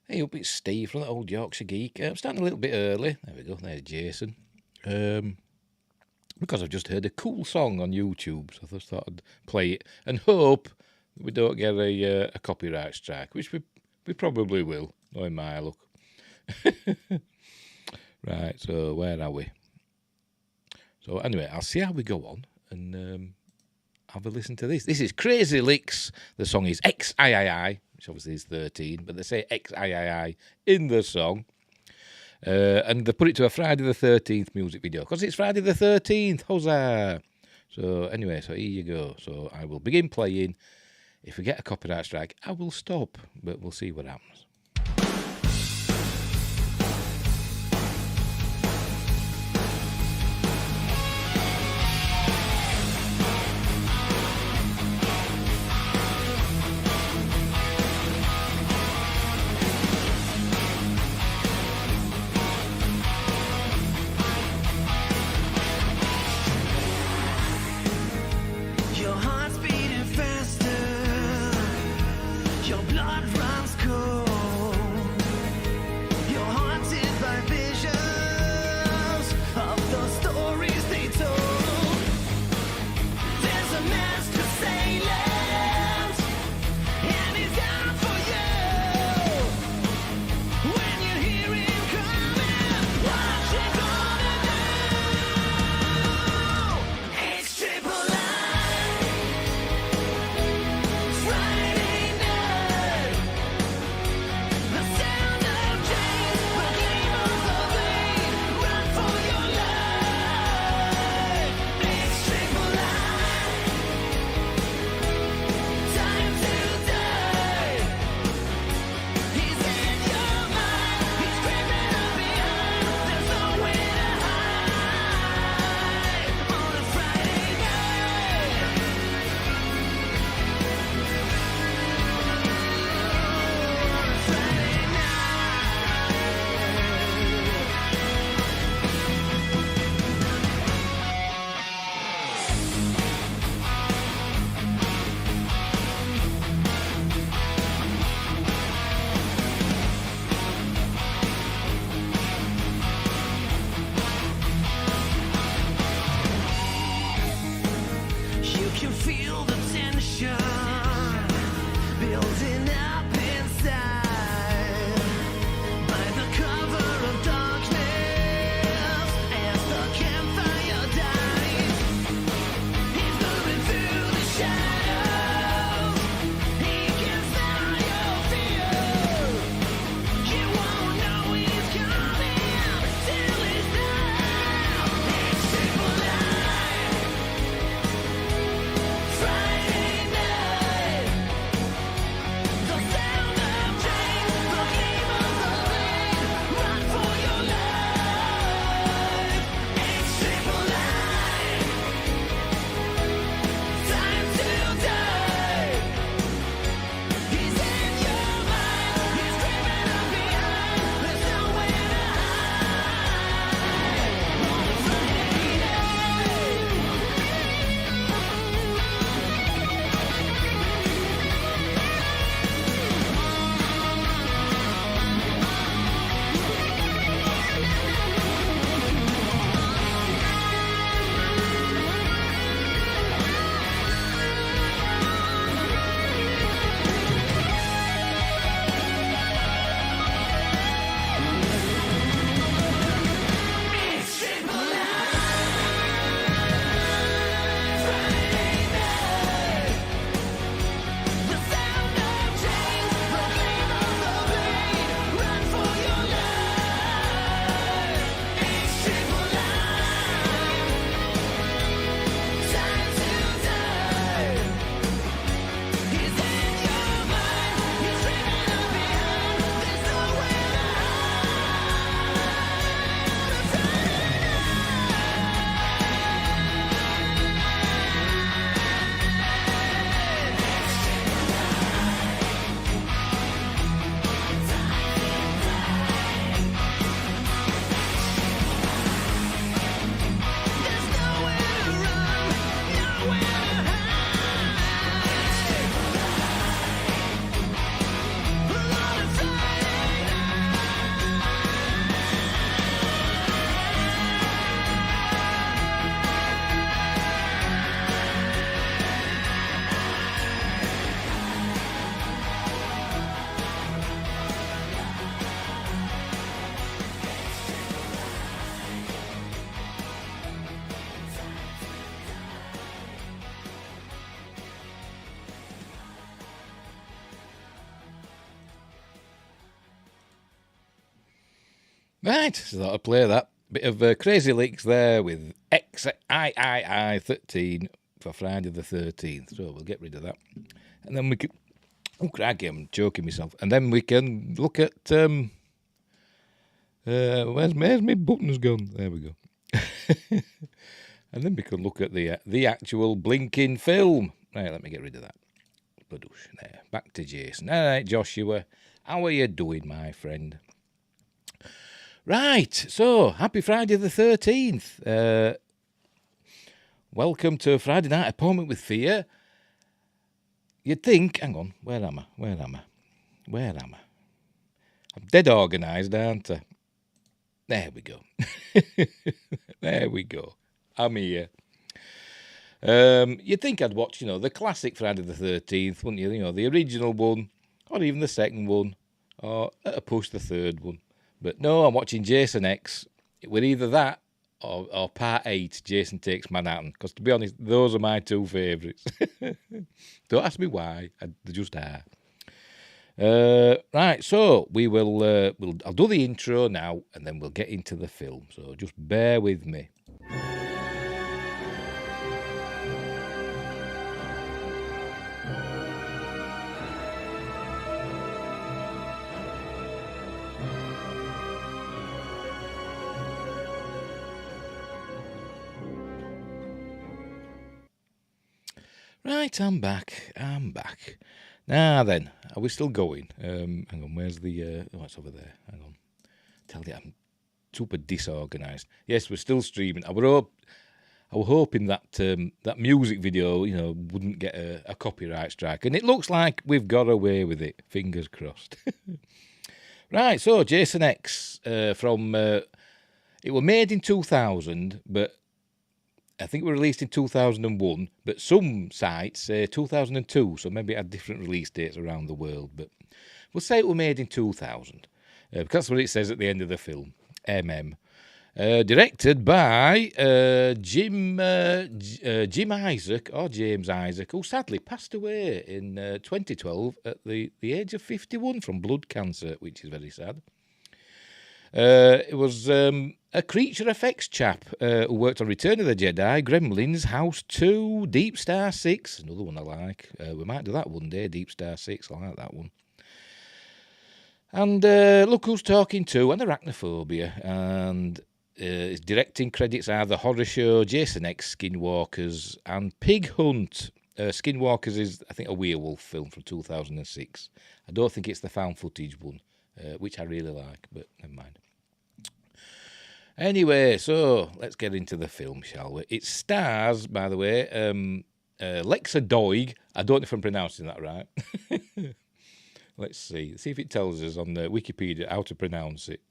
Hey up, it's Steve from the old Yorkshire Geek. I'm starting a little bit early. There we go, there's Jason. Because I've just heard a cool song on YouTube, so I just thought I'd play it and hope we don't get a copyright strike, which we probably will, knowing my luck. Right, so where are we? So anyway, I'll see how we go on and have a listen to this. This is Crazy Licks. The song is XIII, which obviously is 13, but they say XIII in the song. And they put it to a Friday the 13th music video, because it's Friday the 13th, huzzah! So anyway, so here you go. So I will begin playing. If we get a copyright strike, I will stop, but we'll see what happens. Friday night, the Right, so I'll play that. Bit of Crazy Licks there with XIII 13 for Friday the 13th. So we'll get rid of that. And then we can... Oh, crikey, I'm joking myself. And then we can look at... where's my buttons gone? There we go. And then we can look at the actual blinking film. Right, let me get rid of that. Badoosh. There, back to Jason. All right, Joshua, how are you doing, my friend? Right, so happy Friday the 13th. Welcome to Friday Night Appointment with Fear. You'd think, hang on, where am I? I'm dead organised, aren't I? There we go. There we go. I'm here. You'd think I'd watch, the classic Friday the 13th, wouldn't you? The original one, or even the second one, or at a push the third one. But no, I'm watching Jason X. With either that or Part 8, Jason Takes Manhattan. Because to be honest, those are my two favourites. Don't ask me why. They just are. Right, so we will. I'll do the intro now, and then we'll get into the film. So just bear with me. Right, I'm back. Now then, are we still going? Hang on, where's the... it's over there. Hang on. Tell you, I'm super disorganised. Yes, we're still streaming. I was hoping that that music video, wouldn't get a copyright strike. And it looks like we've got away with it. Fingers crossed. Right, so Jason X from... it was made in 2000, but... I think it was released in 2001, but some sites say 2002, so maybe it had different release dates around the world. But we'll say it was made in 2000, because that's what it says at the end of the film. Directed by Jim Isaac, or James Isaac, who sadly passed away in 2012 at the age of 51 from blood cancer, which is very sad. It was a creature effects chap who worked on Return of the Jedi, Gremlins, House 2, Deep Star 6, another one I like. We might do that one day, Deep Star 6, I like that one. And Look Who's Talking To, and Arachnophobia. And his directing credits are The Horror Show, Jason X, Skinwalkers, and Pig Hunt. Skinwalkers is, I think, a werewolf film from 2006. I don't think it's the found footage one. Which I really like, but never mind. Anyway, so let's get into the film, shall we? It stars, by the way, Lexa TOYG. I don't know if I'm pronouncing that right. Let's see. See if it tells us on the Wikipedia how to pronounce it.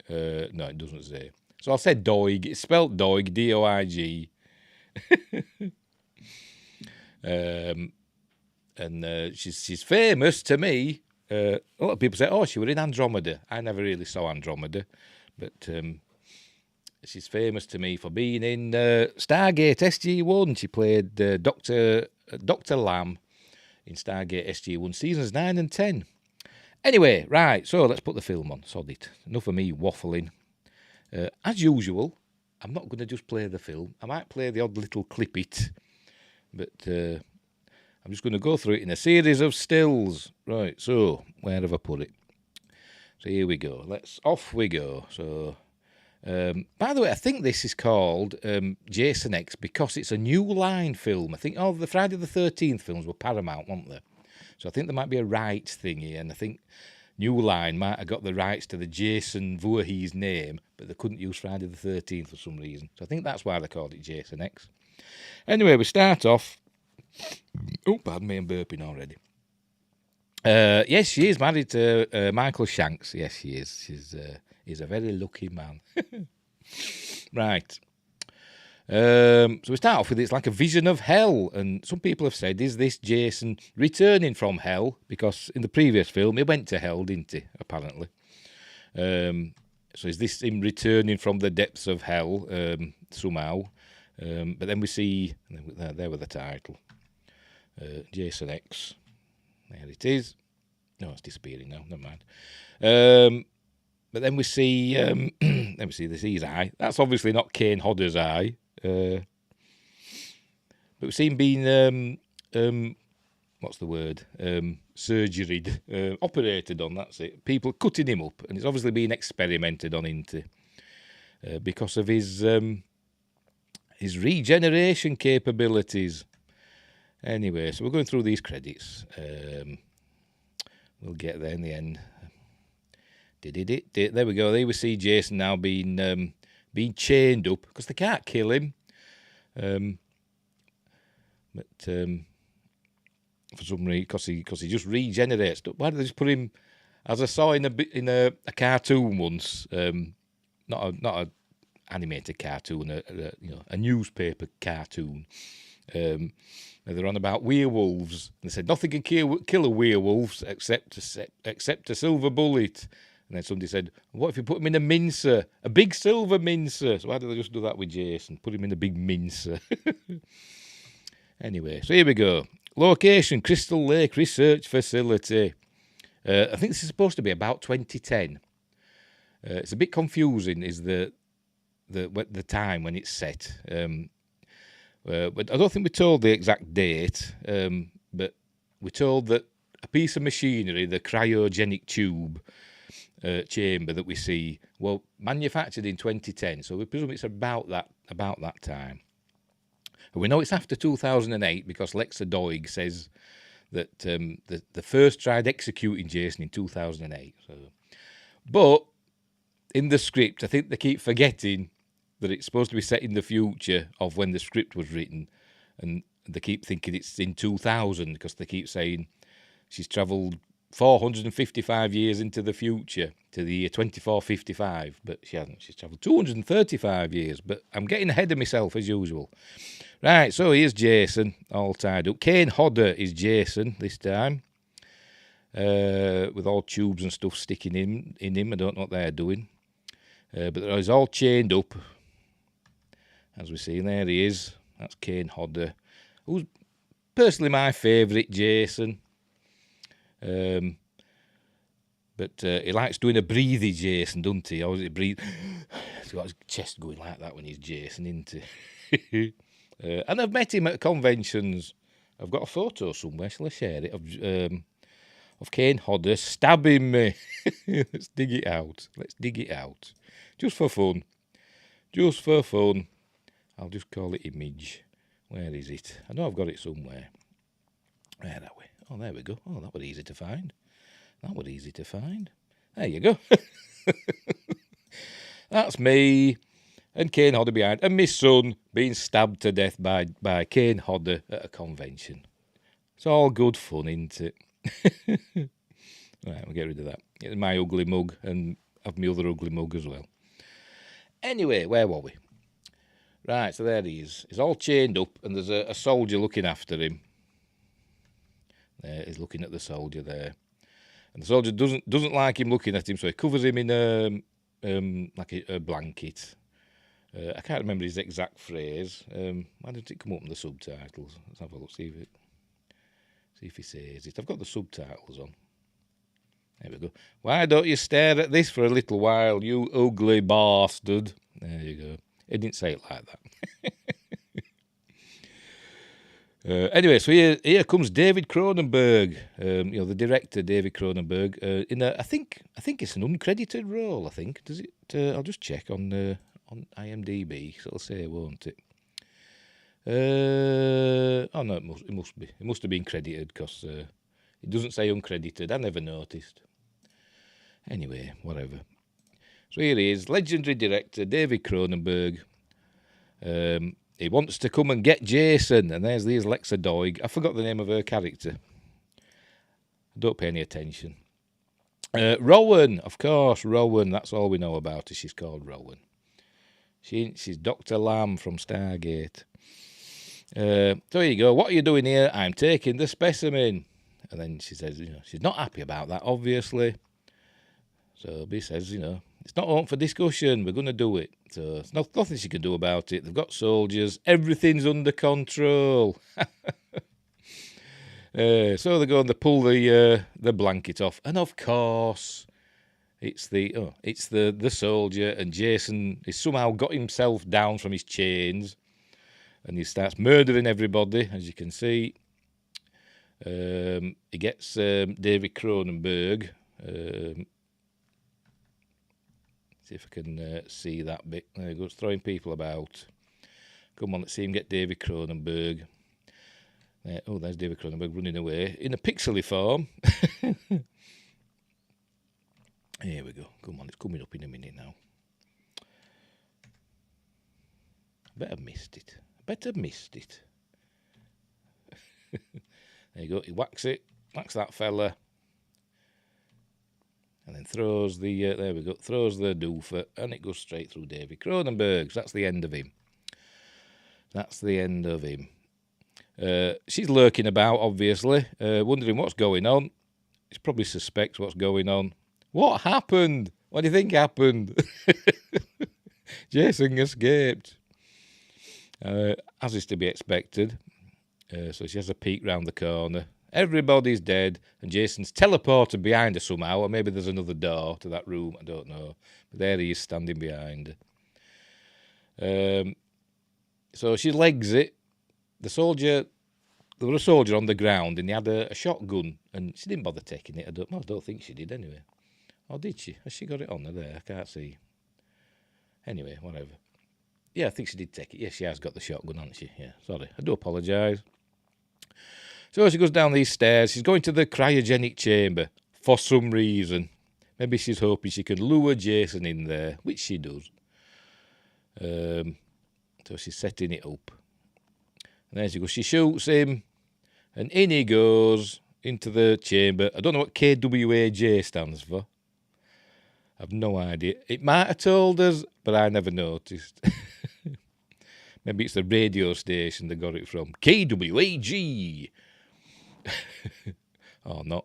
No, it doesn't say. So I'll say DOIG. It's spelled DOIG, D-O-I-G. And she's famous to me. A lot of people say, oh, she was in Andromeda. I never really saw Andromeda, but she's famous to me for being in Stargate SG-1. She played Dr. Lamb in Stargate SG-1, seasons 9 and 10. Anyway, right, so let's put the film on. Sod it. Enough of me waffling. As usual, I'm not going to just play the film. I might play the odd little clip it, but... I'm just going to go through it in a series of stills. Right, so where have I put it? So here we go. Off we go. So, by the way, I think this is called Jason X because it's a New Line film. I think all the Friday the 13th films were Paramount, weren't they? So I think there might be a rights thing here, and I think New Line might have got the rights to the Jason Voorhees name, but they couldn't use Friday the 13th for some reason. So I think that's why they called it Jason X. Anyway, we start off. Oh, pardon me, I'm burping already. Yes, she is married to Michael Shanks. Yes, she is. He's a very lucky man. Right. So we start off with it's like a vision of hell. And some people have said, is this Jason returning from hell? Because in the previous film, he went to hell, didn't he, apparently. So is this him returning from the depths of hell somehow? But then we see, there with the title. Jason X. There it is. No, it's disappearing now. Never mind. But then we see, this his eye. That's obviously not Kane Hodder's eye. But we see him being, what's the word? Surgeried, operated on, that's it. People cutting him up, and it's obviously being experimented on into because of his regeneration capabilities. Anyway, so we're going through these credits. We'll get there in the end. There we go. There we see Jason now being chained up because they can't kill him. But for some reason, because he just regenerates. Why did they just put him? As I saw in a cartoon once, not a animated cartoon, a newspaper cartoon. They're on about werewolves. They said nothing can kill a werewolf except a silver bullet. And then somebody said, what if you put him in a mincer, a big silver mincer? So why did they just do that with Jason? Put him in a big mincer. Anyway, so here we go. Location, Crystal Lake Research Facility. I think this is supposed to be about 2010. It's a bit confusing, is the time when it's set. But I don't think we're told the exact date, but we're told that a piece of machinery, the cryogenic tube chamber that we see, well, manufactured in 2010. So we presume it's about that time. And we know it's after 2008 because Lexa TOYG says that the first tried executing Jason in 2008. So, but in the script, I think they keep forgetting that it's supposed to be set in the future of when the script was written, and they keep thinking it's in 2000 because they keep saying she's travelled 455 years into the future to the year 2455, but she hasn't. She's travelled 235 years, but I'm getting ahead of myself as usual. Right, so here's Jason, all tied up. Kane Hodder is Jason this time, with all tubes and stuff sticking in him. I don't know what they're doing, but he's all chained up. As we see, there he is. That's Kane Hodder, who's personally my favourite Jason. But he likes doing a breathy Jason, doesn't he? Always breathe. He's got his chest going like that when he's Jason, isn't he? And I've met him at conventions. I've got a photo somewhere. Shall I share it? Of Kane Hodder stabbing me. Let's dig it out. Just for fun. I'll just call it image. Where is it? I know I've got it somewhere. Where are we? Oh, there we go. Oh, that was easy to find. There you go. That's me and Kane Hodder behind, and my son being stabbed to death by Kane Hodder at a convention. It's all good fun, isn't it? Right, we'll get rid of that. Get my ugly mug and have my other ugly mug as well. Anyway, where were we? Right, so there he is. He's all chained up, and there's a soldier looking after him. There, he's looking at the soldier there, and the soldier doesn't like him looking at him, so he covers him in like a blanket. I can't remember his exact phrase. Why didn't it come up in the subtitles? Let's have a look. See if he says it. I've got the subtitles on. There we go. Why don't you stare at this for a little while, you ugly bastard? There you go. He didn't say it like that. Anyway, so here comes David Cronenberg, the director David Cronenberg, in I think it's an uncredited role. I think does it? I'll just check on IMDb. So it'll say, won't it? Oh no, it must be. It must have been credited because it doesn't say uncredited. I never noticed. Anyway, whatever. So here he is, legendary director David Cronenberg. He wants to come and get Jason, and there's Lexa TOYG. I forgot the name of her character. I don't pay any attention. Rowan, of course, Rowan. That's all we know about her. She's called Rowan. She's Dr. Lamb from Stargate. So here you go. What are you doing here? I'm taking the specimen. And then she says, she's not happy about that, obviously. So B says, it's not open for discussion. We're going to do it. So there's nothing she can do about it. They've got soldiers. Everything's under control. So they go and they pull the blanket off. And of course, It's the soldier, and Jason has somehow got himself down from his chains, and he starts murdering everybody, as you can see. He gets David Cronenberg. See if I can see that bit. There he goes, throwing people about. Come on, let's see him get David Cronenberg. There's David Cronenberg running away in a pixely form. Here we go. Come on, it's coming up in a minute now. I bet I've missed it. There you go. He whacks that fella, and then throws the throws the doofer, and it goes straight through David Cronenberg. So that's the end of him. She's lurking about, obviously, wondering what's going on. She probably suspects what's going on. What happened? What do you think happened? Jason escaped. As is to be expected. So she has a peek round the corner. Everybody's dead, and Jason's teleported behind her somehow, or maybe there's another door to that room, I don't know. But there he is standing behind her. So she legs it. There was a soldier on the ground, and he had a shotgun, and she didn't bother taking it. I don't think she did anyway. Or did she? Has she got it on her there? I can't see. Anyway, whatever. Yeah, I think she did take it. Yes, she has got the shotgun, hasn't she? Yeah, sorry. I do apologise. So she goes down these stairs. She's going to the cryogenic chamber for some reason. Maybe she's hoping she can lure Jason in there, which she does. So she's setting it up. And then she goes, she shoots him, and in he goes into the chamber. I don't know what KWAJ stands for. I've no idea. It might have told us, but I never noticed. Maybe it's the radio station they got it from. KWAG. Or not.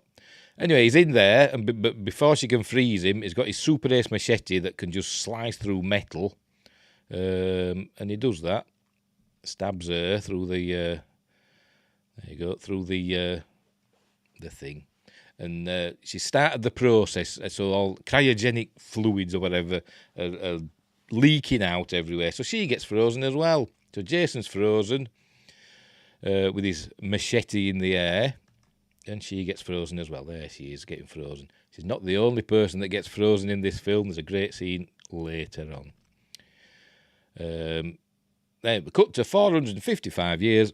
Anyway, he's in there, but before she can freeze him, he's got his super ace machete that can just slice through metal. And he does that. Stabs her through the through the thing. And she started the process, so all cryogenic fluids or whatever are leaking out everywhere. So she gets frozen as well. So Jason's frozen with his machete in the air, and she gets frozen as well. There she is, getting frozen. She's not the only person that gets frozen in this film. There's a great scene later on. Then we cut to 445 years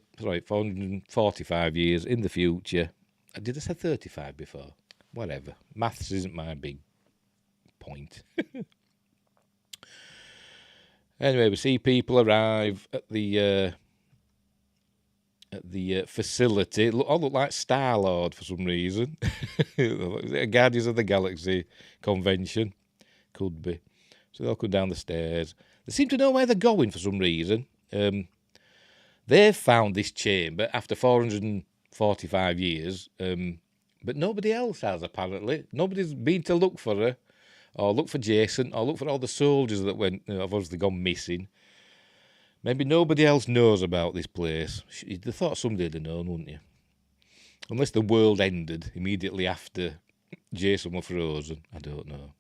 in the future. Did I say 35 before? Whatever. Maths isn't my big point. Anyway, we see people arrive at the facility. All look like Star-Lord for some reason. Guardians of the Galaxy convention. Could be. So they'll come down the stairs. They seem to know where they're going for some reason. They've found this chamber after 445 years, but nobody else has, apparently. Nobody's been to look for her, or look for Jason, or look for all the soldiers that have obviously gone missing. Maybe nobody else knows about this place. You'd have thought somebody would have known, wouldn't you? Unless the world ended immediately after Jason was frozen. I don't know.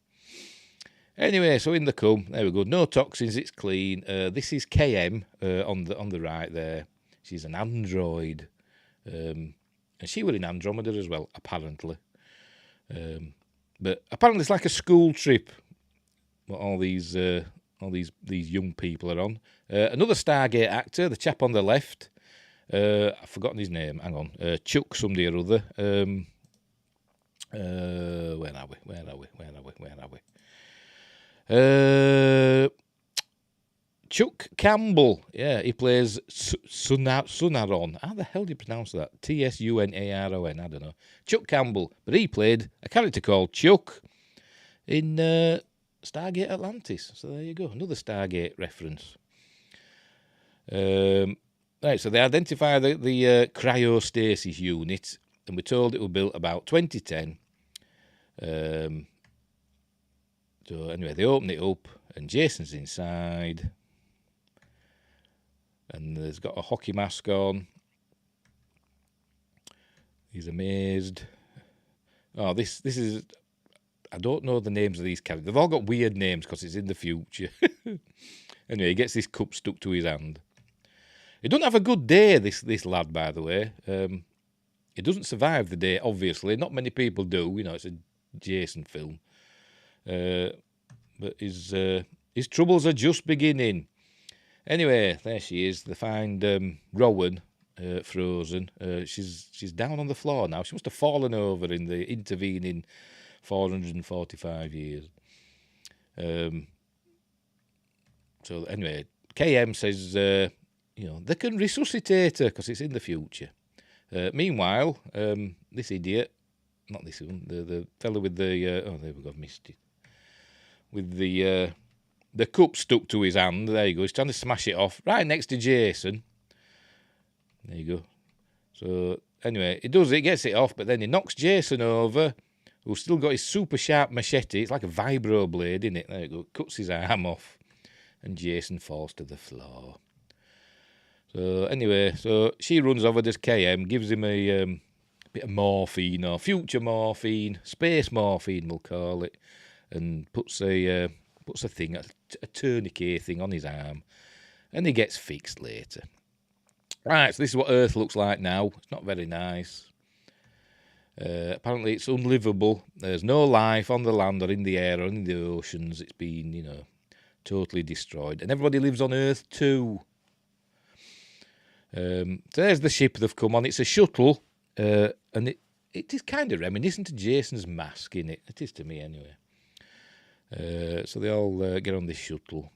Anyway, so in they come. There we go. No toxins, it's clean. This is KM on the right there. She's an android. And she was in Andromeda as well, apparently. But apparently it's like a school trip. What all these young people are on. Another Stargate actor, the chap on the left. I've forgotten his name. Hang on. Chuck somebody or other. Where are we? Chuck Campbell, yeah, he plays Sunaron. How the hell do you pronounce that? Tsunaron, I don't know. Chuck Campbell, but he played a character called Chuck in Stargate Atlantis. So there you go, another Stargate reference. Right, so they identify the cryostasis unit, and we're told it was built about 2010. So anyway, they open it up, and Jason's inside. And he's got a hockey mask on. He's amazed. Oh, this is... I don't know the names of these characters. They've all got weird names because it's in the future. Anyway, he gets this cup stuck to his hand. He doesn't have a good day, this lad, by the way. He doesn't survive the day, obviously. Not many people do. You know, it's a Jason film. But his troubles are just beginning. Anyway, there she is. They find Rowan frozen. She's down on the floor now. She must have fallen over in the intervening 445 years. So anyway, KM says, they can resuscitate her because it's in the future. Meanwhile, this idiot, not this one, the fellow with the, there we go, I've missed it. With the cup stuck to his hand, there you go, he's trying to smash it off, right next to Jason. There you go. So anyway, he does it, gets it off, but then he knocks Jason over, who's still got his super sharp machete. It's like a vibro blade, isn't it? There you go, cuts his arm off. And Jason falls to the floor. So anyway, so she runs over to KM, gives him a bit of morphine, or future morphine, space morphine we'll call it, and puts a thing, a tourniquet thing on his arm, and he gets fixed later. Right, so this is what Earth looks like now. It's not very nice. Apparently it's unlivable. There's no life on the land or in the air or in the oceans. It's been, totally destroyed. And everybody lives on Earth too. There's the ship they've come on. It's a shuttle, and it is kind of reminiscent to Jason's mask, innit? It is to me, anyway. So they all get on this shuttle.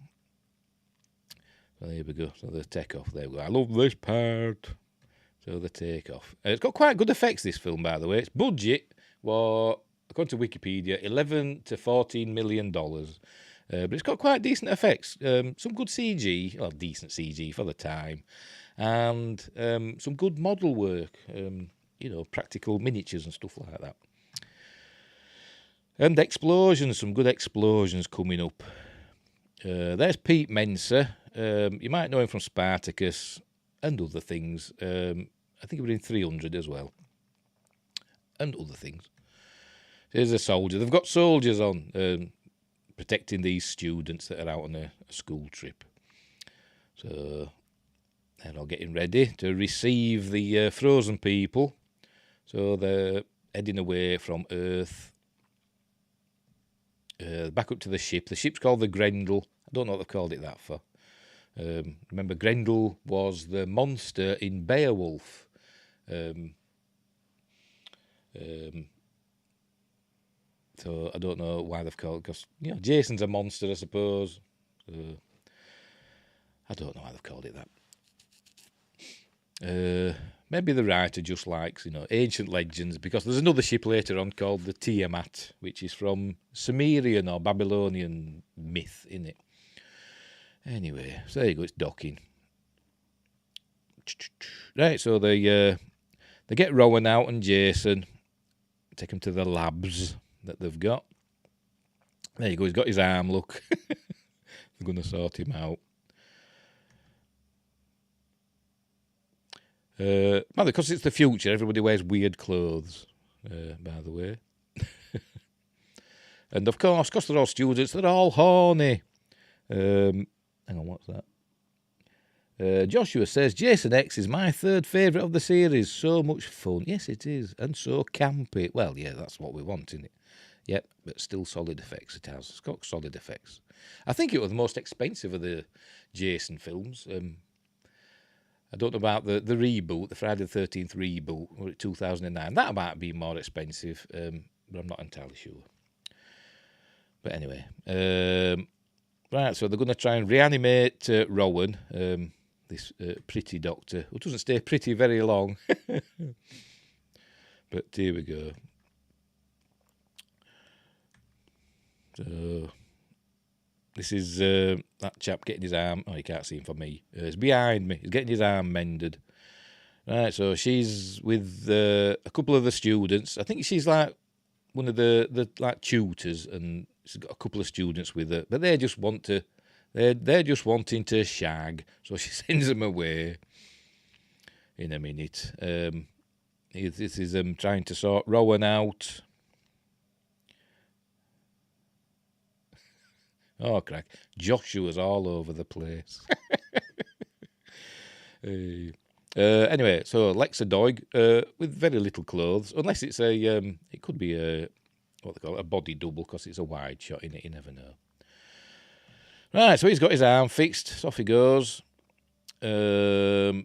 So there we go. So they take off. There we go. I love this part. So they take off. It's got quite good effects, this film, by the way. Its budget was, according to Wikipedia, $11 to $14 million. But it's got quite decent effects. Some good CG, well, decent CG for the time. And some good model work. Practical miniatures and stuff like that. And explosions, some good explosions coming up. There's Pete Mensa. You might know him from Spartacus and other things. I think he was in 300 as well. And other things. Here's a soldier. They've got soldiers on protecting these students that are out on a school trip. So they're all getting ready to receive the frozen people. So they're heading away from Earth. Back up to the ship. The ship's called the Grendel. I don't know what they've called it that for. Remember, Grendel was the monster in Beowulf. So I don't know why they've called it, because, Jason's a monster, I suppose. I don't know why they've called it that. Maybe the writer just likes, ancient legends, because there's another ship later on called the Tiamat, which is from Sumerian or Babylonian myth, innit? Anyway, so there you go, it's docking. Right, so they get Rowan out and Jason, take him to the labs that they've got. There you go, he's got his arm, look. They're going to sort him out. Well, because it's the future, everybody wears weird clothes, by the way. And of course, because they're all students, they're all horny. Hang on, what's that? Joshua says, Jason X is my third favourite of the series. So much fun. Yes, it is. And so campy. Well, yeah, that's what we want, isn't it? Yep, but still solid effects it has. It's got solid effects. I think it was the most expensive of the Jason films. I don't know about the reboot, the Friday the 13th reboot, or 2009. That might be more expensive, but I'm not entirely sure. But anyway, right, so they're going to try and reanimate Rowan, this pretty doctor, who doesn't stay pretty very long. But here we go. So this is that chap getting his arm. Oh, you can't see him for me. He's behind me. He's getting his arm mended. Right, so she's with a couple of the students. I think she's like one of the like tutors, and she's got a couple of students with her. But they just want to. They're just wanting to shag. So she sends them away. In a minute, this is trying to sort Rowan out. Oh, crack. Joshua's all over the place. Anyway, so Lexa TOYG with very little clothes, unless it's it could be what they call it, a body double, because it's a wide shot in it, you never know. Right, so he's got his arm fixed, so off he goes. This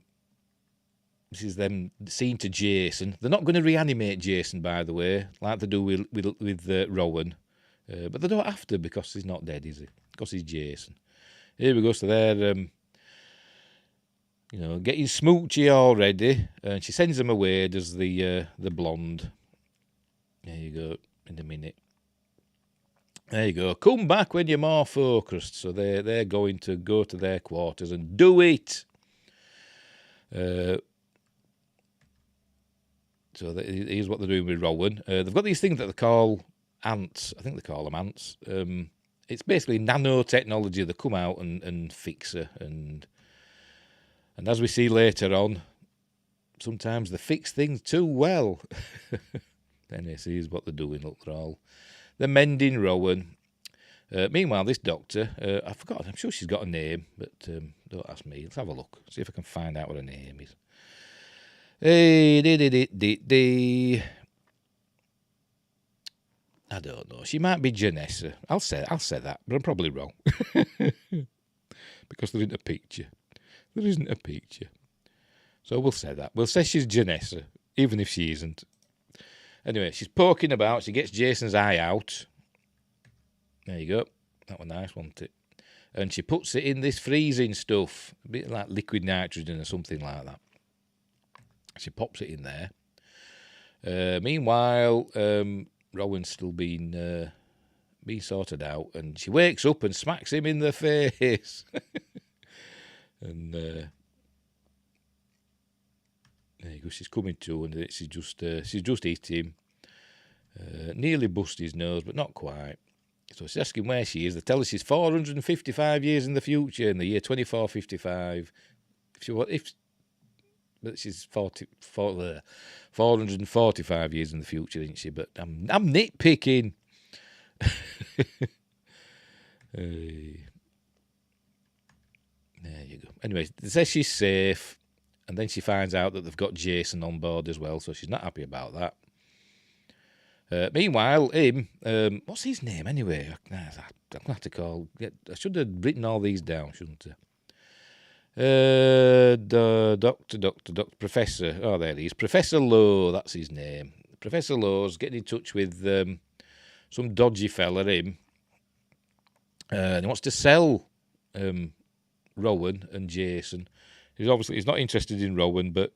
is them scene to Jason. They're not going to reanimate Jason, by the way, like they do with Rowan. But they don't have to, because he's not dead, is he? Because he's Jason. Here we go, so they're, getting smoochy already. And she sends him away, does the blonde. There you go, in a minute. There you go. Come back when you're more focused. So they're going to go to their quarters and do it. So here's what they're doing with Rowan. They've got these things that they call ants. I think they call them ants. It's basically nanotechnology. They come out and fix her. And as we see later on, sometimes they fix things too well. Anyway, so here's what they're doing. Look, they're mending Rowan. Meanwhile, this doctor, I forgot, I'm sure she's got a name, but don't ask me. Let's have a look, see if I can find out what her name is. I don't know. She might be Janessa. I'll say that, but I'm probably wrong. Because there isn't a picture. There isn't a picture. So we'll say that. We'll say she's Janessa, even if she isn't. Anyway, she's poking about. She gets Jason's eye out. There you go. That was nice, wasn't it? And she puts it in this freezing stuff, a bit like liquid nitrogen or something like that. She pops it in there. Meanwhile, Rowan's still being sorted out, and she wakes up and smacks him in the face. And there you go. She's coming to, and she's just hit him. Nearly bust his nose, but not quite. So she's asking where she is. They tell her she's 455 years in the future, in the year 2455. But she's 445 years in the future, isn't she? But I'm nitpicking. There you go. Anyway, they say she's safe, and then she finds out that they've got Jason on board as well, so she's not happy about that. Meanwhile, him, what's his name anyway? I'm going to have to call. I should have written all these down, shouldn't I? Doctor, Professor. Oh, there he is. Professor Lowe, that's his name. Professor Lowe's getting in touch with some dodgy fella, him. And he wants to sell Rowan and Jason. He's not interested in Rowan, but,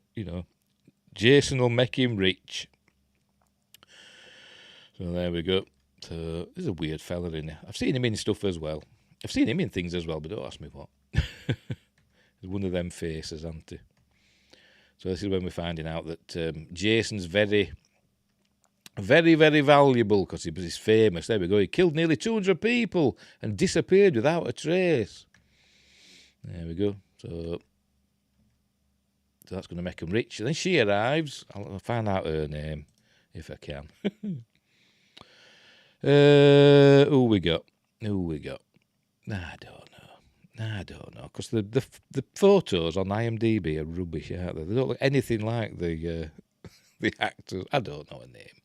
Jason will make him rich. So there we go. So there's a weird fella in there. I've seen him in stuff as well. I've seen him in things as well, but don't ask me what. He's one of them faces, hasn't he? So this is when we're finding out that Jason's very, very, very valuable because he's famous. There we go. He killed nearly 200 people and disappeared without a trace. There we go. So that's going to make him rich. And then she arrives. I'll find out her name if I can. Who we got? I don't know. Because the photos on IMDb are rubbish, aren't they? They don't look anything like the actors. I don't know her name.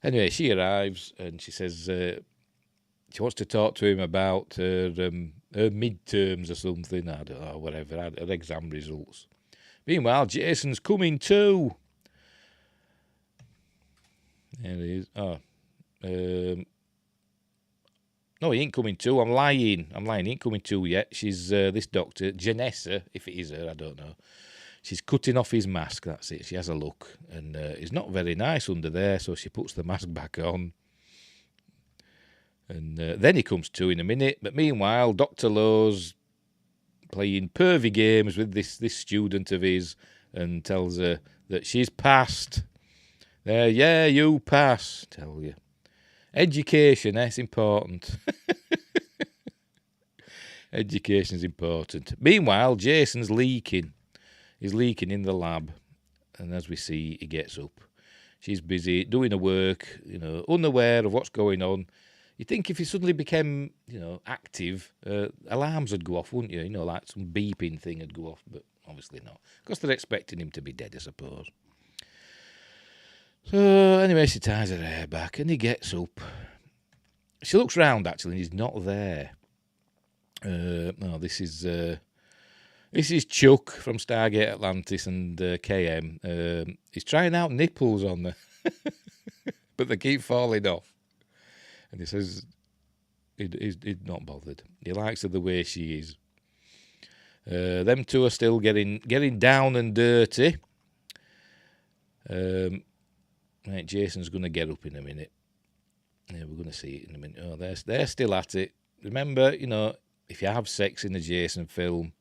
Anyway, she arrives and she says she wants to talk to him about her midterms or something. I don't know, whatever. Her exam results. Meanwhile, Jason's coming too. There he is. Oh. No, he ain't coming to. I'm lying. He ain't coming to yet. She's this doctor, Janessa, if it is her, I don't know. She's cutting off his mask, that's it. She has a look. And it's not very nice under there, so she puts the mask back on. And then he comes to in a minute. But meanwhile, Dr. Lowe's playing pervy games with this student of his and tells her that she's passed. There, yeah, you pass, tell you. Education, it's important. Education's important. Meanwhile, Jason's leaking. He's leaking in the lab. And as we see, he gets up. She's busy doing her work, unaware of what's going on. You'd think if he suddenly became, active, alarms would go off, wouldn't you? Like some beeping thing would go off, but obviously not. Because they're expecting him to be dead, I suppose. So, anyway, she ties her hair back, and he gets up. She looks round, actually, and he's not there. No, this is Chuck from Stargate Atlantis and KM. He's trying out nipples on her, but they keep falling off. And he says he's not bothered. He likes her the way she is. Them two are still getting down and dirty. Right, Jason's going to get up in a minute. Yeah, we're going to see it in a minute. Oh, they're still at it. Remember, if you have sex in a Jason film,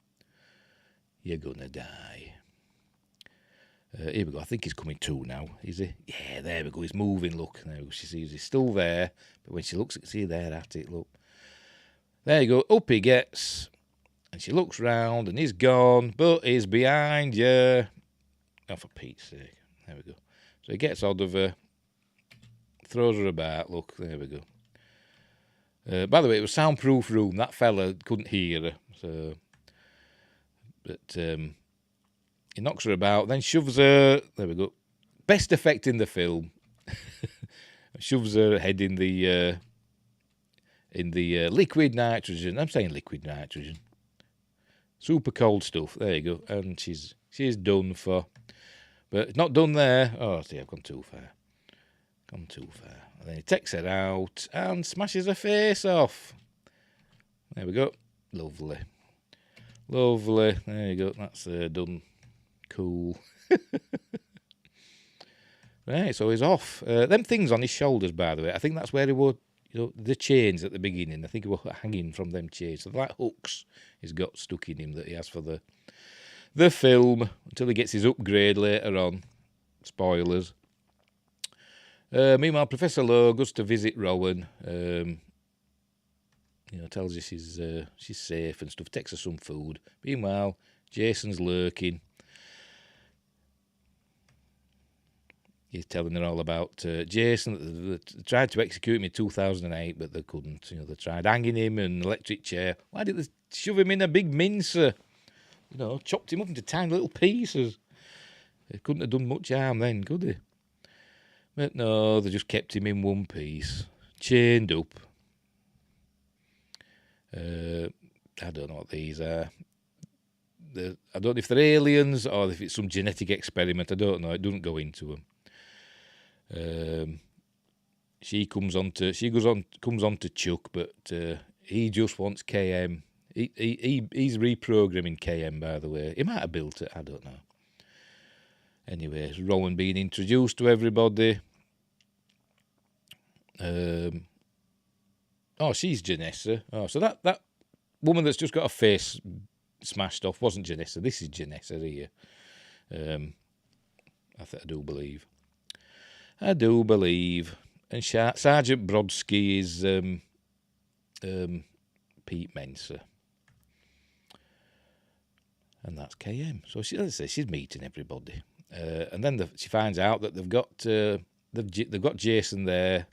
you're going to die. Here we go. I think he's coming to now. Is he? Yeah, there we go. He's moving. Look. Now she sees he's still there. But when she looks, see, they're at it. Look. There you go. Up he gets. And she looks round and he's gone. But he's behind you. Oh, for Pete's sake. There we go. So he gets hold of her. Throws her about. Look. There we go. By the way, it was soundproof room. That fella couldn't hear her. So, but he knocks her about, then shoves her. There we go. Best effect in the film. Shoves her head in the liquid nitrogen. I'm saying liquid nitrogen. Super cold stuff. There you go. And she's done for. But it's not done there. Oh, see, I've gone too far. And then he takes her out and smashes her face off. There we go. Lovely. There you go. That's done. Cool. Right, so he's off. Them things on his shoulders, by the way, I think that's where he wore, the chains at the beginning. I think he was hanging from them chains. So like hooks he's got stuck in him that he has for the film until he gets his upgrade later on. Spoilers. Meanwhile, Professor Lowe goes to visit Rowan. Tells her she's safe and stuff. Takes her some food. Meanwhile, Jason's lurking. He's telling her all about Jason. They tried to execute him in 2008, but they couldn't. They tried hanging him in an electric chair. Why did they shove him in a big mincer? Chopped him up into tiny little pieces. They couldn't have done much harm then, could they? But no, they just kept him in one piece, chained up. I don't know what these are. I don't know if they're aliens or if it's some genetic experiment. I don't know. It doesn't go into them. She comes on to Chuck, but he just wants KM. He's reprogramming KM, by the way. He might have built it. I don't know. Anyway, Rowan being introduced to everybody. She's Janessa. Oh, so that woman that's just got her face smashed off wasn't Janessa. This is Janessa here. I do believe. And Sergeant Brodsky is Pete Mensa. And that's KM. So she's meeting everybody. And then she finds out that they've got Jason there,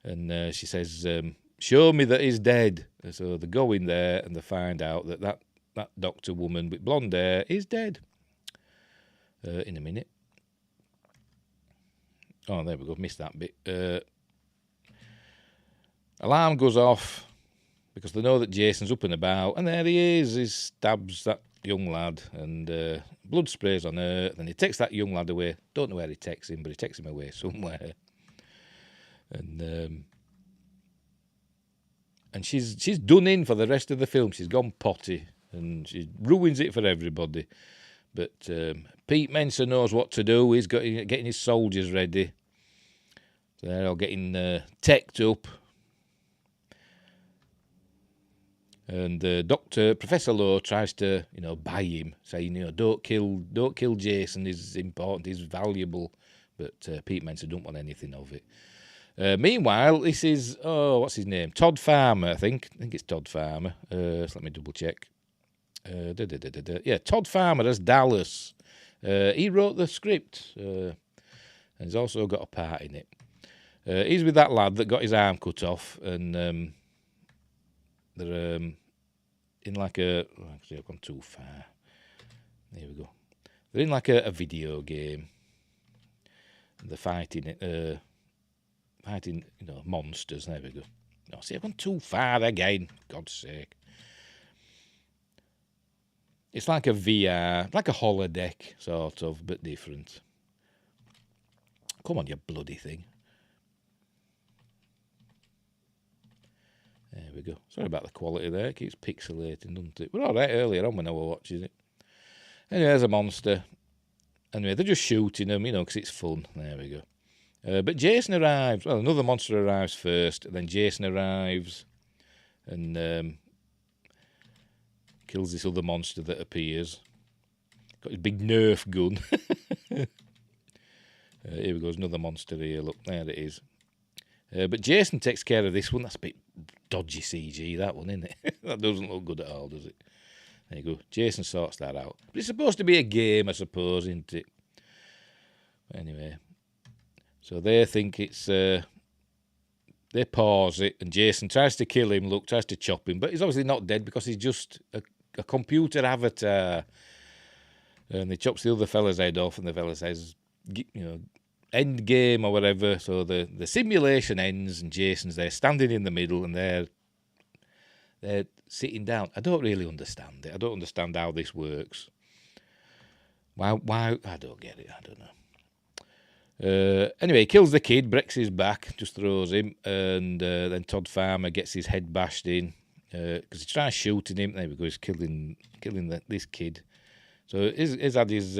and she says, "Show me that he's dead." So they go in there and they find out that doctor woman with blonde hair is dead. In a minute. Oh, there we go. Missed that bit. Alarm goes off because they know that Jason's up and about, and there he is. He stabs that young lad, and blood sprays on her. Then he takes that young lad away. Don't know where he takes him, but he takes him away somewhere. And she's done in for the rest of the film. She's gone potty, and she ruins it for everybody. But Pete Mensa knows what to do. He's getting his soldiers ready. So they're all getting teched up. And Professor Lowe tries to, buy him, saying, don't kill Jason. He's important. He's valuable. But Pete Mensa don't want anything of it. Meanwhile, this is what's his name? Todd Farmer, I think. I think it's Todd Farmer. So let me double check. Yeah, Todd Farmer as Dallas. He wrote the script, and he's also got a part in it. He's with that lad that got his arm cut off, and they're in like a... Actually, I've gone too far. There we go. They're in like a video game. They're fighting monsters. There we go. No, see, I've gone too far again. God's sake. It's like a VR, like a holodeck, sort of, but different. Come on, you bloody thing. There we go. Sorry about the quality there. It keeps pixelating, doesn't it? We're all right earlier on when I was watching it. Anyway, there's a monster. Anyway, they're just shooting them, because it's fun. There we go. But Jason arrives. Well, another monster arrives first. Then Jason arrives and kills this other monster that appears. Got his big Nerf gun. Here we go. There's another monster here. Look, there it is. But Jason takes care of this one. That's a bit dodgy CG, that one, isn't it? That doesn't look good at all, does it? There you go. Jason sorts that out. But it's supposed to be a game, I suppose, isn't it? Anyway. So they think it's... they pause it, and Jason tries to kill him, tries to chop him, but he's obviously not dead because he's just a computer avatar. And he chops the other fella's head off, and the fella says, end game or whatever. So the simulation ends, and Jason's there standing in the middle, and they're sitting down. I don't really understand it. I don't understand how this works. Why? I don't get it. I don't know. Anyway, he kills the kid, breaks his back, just throws him, and then Todd Farmer gets his head bashed in because he tries shooting him. There we go. He's killing this kid. So he's had his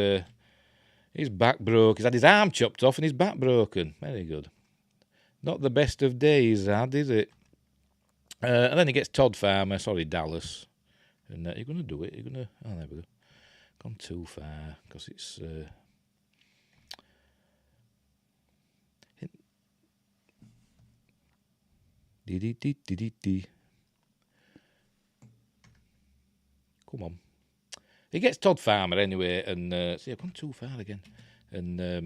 back broke. He's had his arm chopped off and his back broken. Very good. Not the best of days, is it? And then he gets Todd Farmer, Dallas. And you're going to do it. You're going to... Oh, there we go. Gone too far because it's... Come on. He gets Todd Farmer anyway, and see, I've gone too far again. And there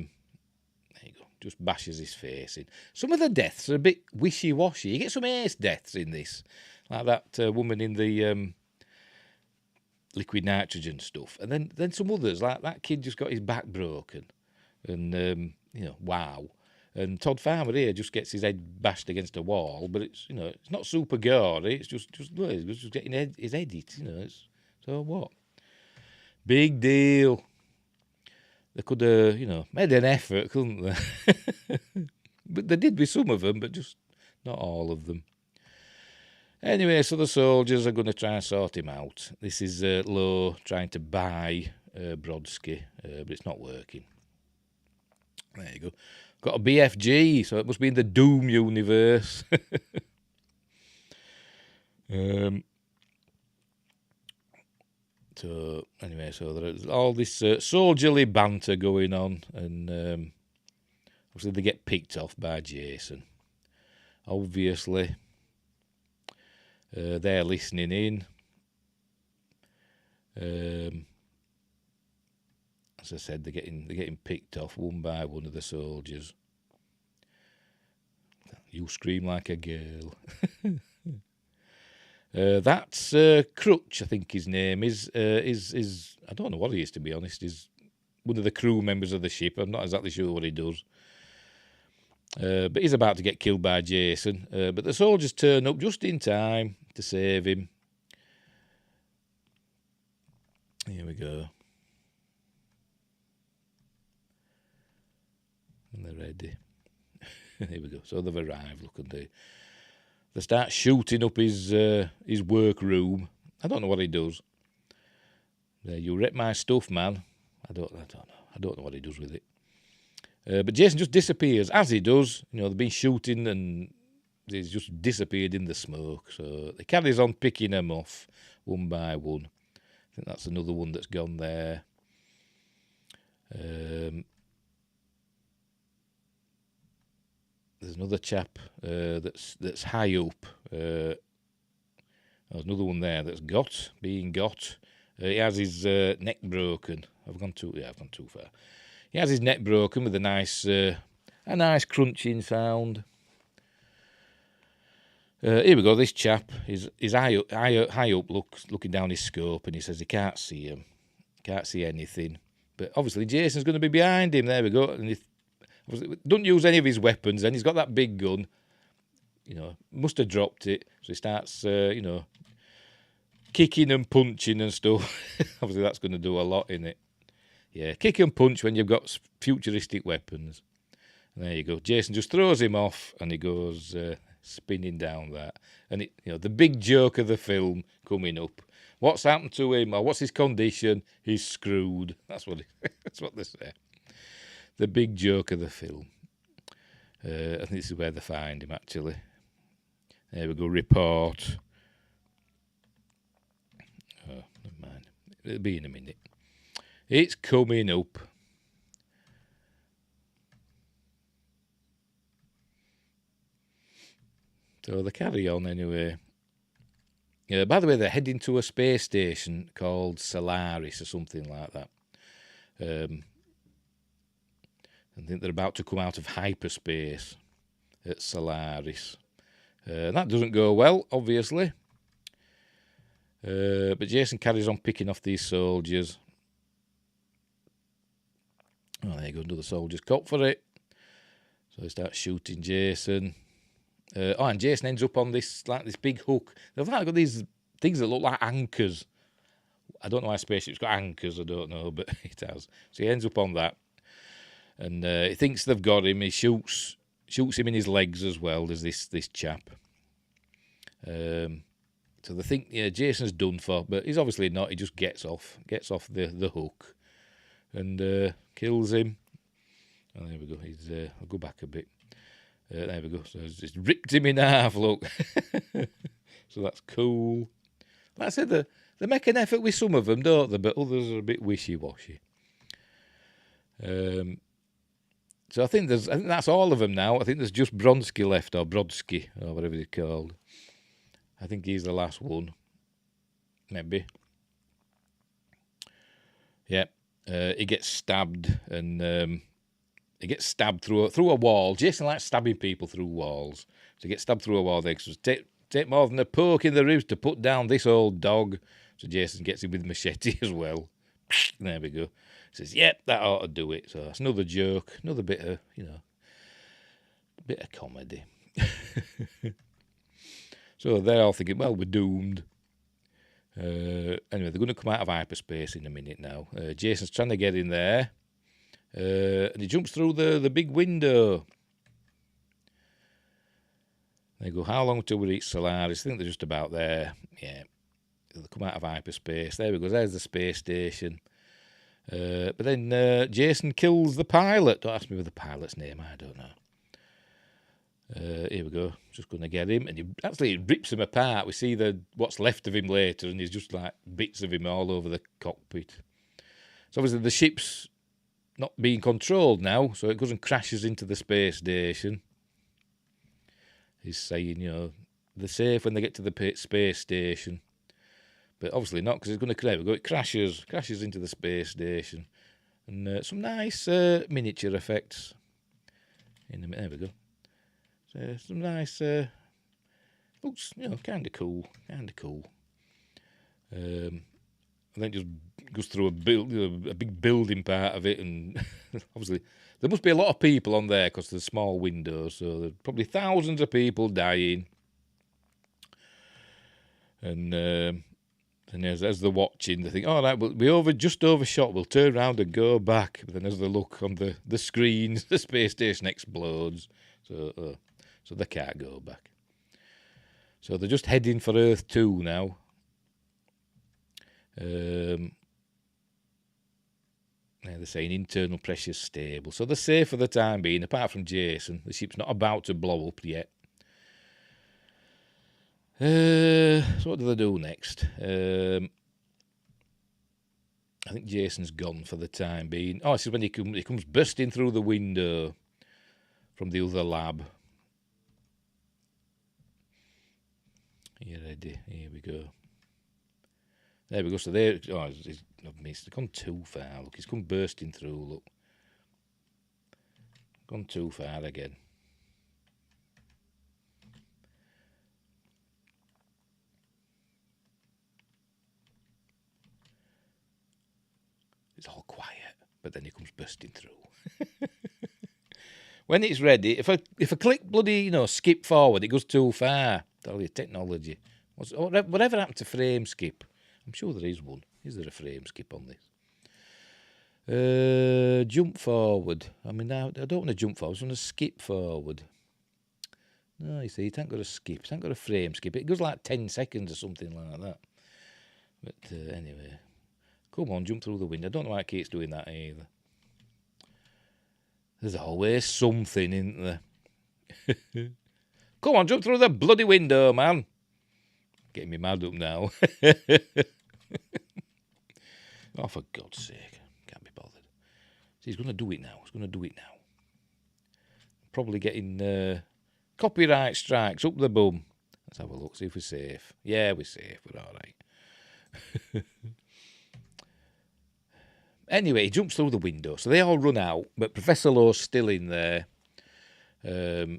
you go, just bashes his face in. Some of the deaths are a bit wishy-washy. You get some ace deaths in this, like that woman in the liquid nitrogen stuff, and then some others, like that kid just got his back broken, and wow. And Todd Farmer here just gets his head bashed against a wall, but it's it's not super gory. It's just getting his head hit. So what? Big deal. They could have made an effort, couldn't they? But they did with some of them, but just not all of them. Anyway, so the soldiers are going to try and sort him out. This is Lowe trying to buy Brodsky, but it's not working. There you go. Got a BFG, so it must be in the Doom universe. So anyway, so there's all this soldierly banter going on, and obviously they get picked off by Jason. Obviously, they're listening in. As I said, they're getting picked off one by one of the soldiers. You scream like a girl. That's Crutch, I think his name is I don't know what he is, to be honest. He's one of the crew members of the ship. I'm not exactly sure what he does. But he's about to get killed by Jason. But the soldiers turn up just in time to save him. Here we go. And they're ready. Here we go. So they've arrived. Look, and they start shooting up his workroom. I don't know what he does. You wrecked my stuff, man. I don't know. I don't know what he does with it. But Jason just disappears, as he does. They've been shooting and he's just disappeared in the smoke. So he carries on picking them off one by one. I think that's another one that's gone there. There's another chap that's high up. There's another one there that's being got. He has his neck broken. I've gone too far. He has his neck broken with a nice a nice crunching sound. Here we go. This chap is high up, looking down his scope, and he says he can't see him, can't see anything. But obviously Jason's going to be behind him. There we go. And he don't use any of his weapons. Then he's got that big gun. Must have dropped it. So he starts, kicking and punching and stuff. Obviously that's going to do a lot in it. Yeah, kick and punch when you've got futuristic weapons. And there you go. Jason just throws him off, and he goes spinning down that. And the big joke of the film coming up. What's happened to him, or what's his condition? He's screwed. That's what they say. The big joke of the film. I think this is where they find him, actually. There we go. Report. Oh, never mind. It'll be in a minute. It's coming up. So they carry on anyway. By the way, they're heading to a space station called Solaris or something like that. I think they're about to come out of hyperspace at Solaris. That doesn't go well, obviously. But Jason carries on picking off these soldiers. Oh, there you go, another soldier's caught for it. So they start shooting Jason. And Jason ends up on this big hook. They've got these things that look like anchors. I don't know why a spaceship's got anchors, I don't know, but it has. So he ends up on that. And he thinks they've got him. He shoots him in his legs as well. There's this chap. So they think, Jason's done for, but he's obviously not. He just gets off the hook and kills him. Oh, there we go. I'll go back a bit. There we go. So it's just ripped him in half, look. So that's cool. Like I said, they make an effort with some of them, don't they? But others are a bit wishy-washy. So I think that's all of them now. I think there's just Bronsky left, or Brodsky, or whatever he's called. I think he's the last one. Maybe. Yeah. He gets stabbed, and he gets stabbed through a wall. Jason likes stabbing people through walls. So he gets stabbed through a wall. They take more than a poke in the ribs to put down this old dog. So Jason gets him with a machete as well. There we go. He says, yep, that ought to do it. So that's another joke, another bit of, bit of comedy. So they're all thinking, well, we're doomed. Anyway, they're going to come out of hyperspace in a minute now. Jason's trying to get in there. And he jumps through the big window. They go, how long till we reach Solaris? I think they're just about there. Yeah. They come out of hyperspace. There we go. There's the space station. But then Jason kills the pilot. Don't ask me what the pilot's name. I don't know. Here we go. Just going to get him. And he actually rips him apart. We see what's left of him later. And he's just like bits of him all over the cockpit. So obviously the ship's not being controlled now, so it goes and crashes into the space station. He's saying, they're safe when they get to the space station. But obviously not, because it's going to crash. It crashes into the space station. And some nice miniature effects. There we go. So some nice, looks, kind of cool. And then just goes through a big building part of it, and obviously there must be a lot of people on there because there's small windows, so there's probably thousands of people dying. And as they're watching, they think, all right, we'll be just overshot. We'll turn around and go back. But then as they look on the screen, the space station explodes, so they can't go back. So they're just heading for Earth 2 now. They're saying internal pressure's stable, so they're safe for the time being. Apart from Jason, the ship's not about to blow up yet. So what do they do next? I think Jason's gone for the time being. Oh, this is when he comes bursting through the window from the other lab. You ready? Here we go. There we go. So there. Oh, I've missed. It's gone too far. Look, he's come bursting through. Look. Gone too far again. It's all quiet, but then he comes bursting through. When it's ready, if I click bloody, skip forward, it goes too far. Tell you, technology. Whatever happened to frame skip? I'm sure there is one. Is there a frame skip on this? Jump forward. I mean, I don't want to jump forward. I just want to skip forward. No, you see, it ain't got a skip. It ain't got a frame skip. It goes like 10 seconds or something like that. But anyway, come on, jump through the window. I don't know why it keeps doing that either. There's always something, isn't there? Come on, jump through the bloody window, man. Getting me mad up now. Oh, for God's sake. Can't be bothered. See, he's going to do it now. Probably getting copyright strikes up the bum. Let's have a look, see if we're safe. Yeah, we're safe. We're all right. Anyway, he jumps through the window. So they all run out, but Professor Lowe's still in there. They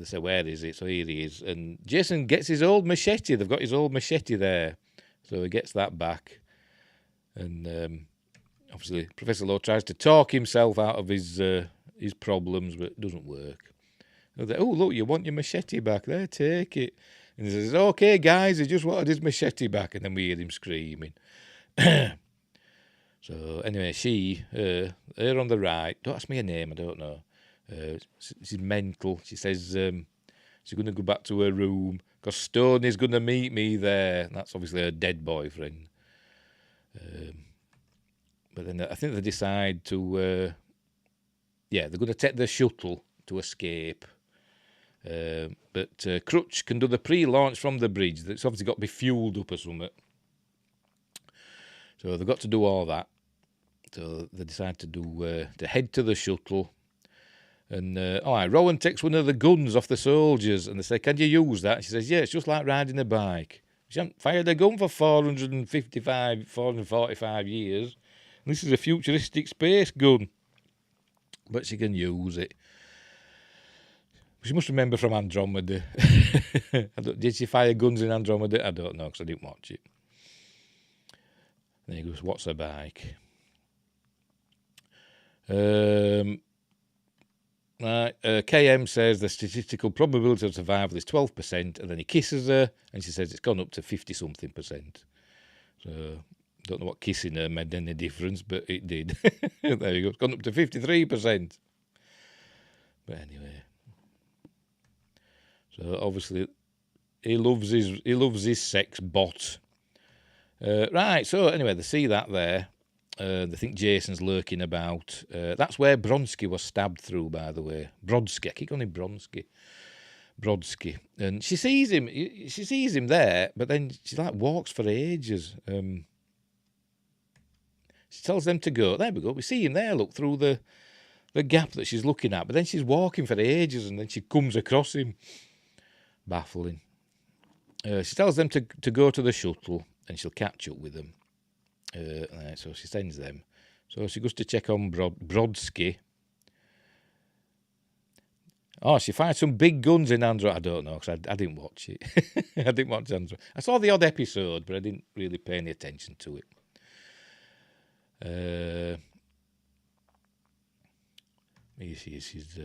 say, where is it? So here he is. And Jason gets his old machete. They've got his old machete there. So he gets that back. And obviously, Professor Lowe tries to talk himself out of his problems, but it doesn't work. Oh, look, you want your machete back? There, take it. And he says, okay, guys, he just wanted his machete back. And then we hear him screaming. So anyway, she, her on the right, don't ask me her name, I don't know. She's mental. She says she's going to go back to her room because Stoney's going to meet me there. That's obviously her dead boyfriend. But then I think they decide to, they're going to take the shuttle to escape. But Crutch can do the pre-launch from the bridge. It's obviously got to be fueled up or something. So they've got to do all that. So they decide to head to the shuttle. And Rowan takes one of the guns off the soldiers, and they say, "Can you use that?" And she says, "Yeah, it's just like riding a bike. She hasn't fired a gun for 445 years. And this is a futuristic space gun, but she can use it." She must remember from Andromeda. Did she fire guns in Andromeda? I don't know because I didn't watch it. Then he goes, "What's a bike?" KM says the statistical probability of survival is 12%, and then he kisses her, and she says it's gone up to 50-something%. So, don't know what kissing her made any difference, but it did. There you go. It's gone up to 53%. But anyway, so obviously he loves his sex bot. Right. So anyway, they see that there. They think Jason's lurking about. That's where Bronsky was stabbed through, by the way. Brodsky. I keep calling him Bronsky. Brodsky. And she sees him there, but then she walks for ages. She tells them to go. There we go. We see him there, look, through the gap that she's looking at. But then she's walking for ages, and then she comes across him. Baffling. She tells them to go to the shuttle, and she'll catch up with them. So she sends them. So she goes to check on Brodsky. Oh, she finds some big guns in Andro. I don't know, because I didn't watch it. I didn't watch Andro. I saw the odd episode, but I didn't really pay any attention to it. She's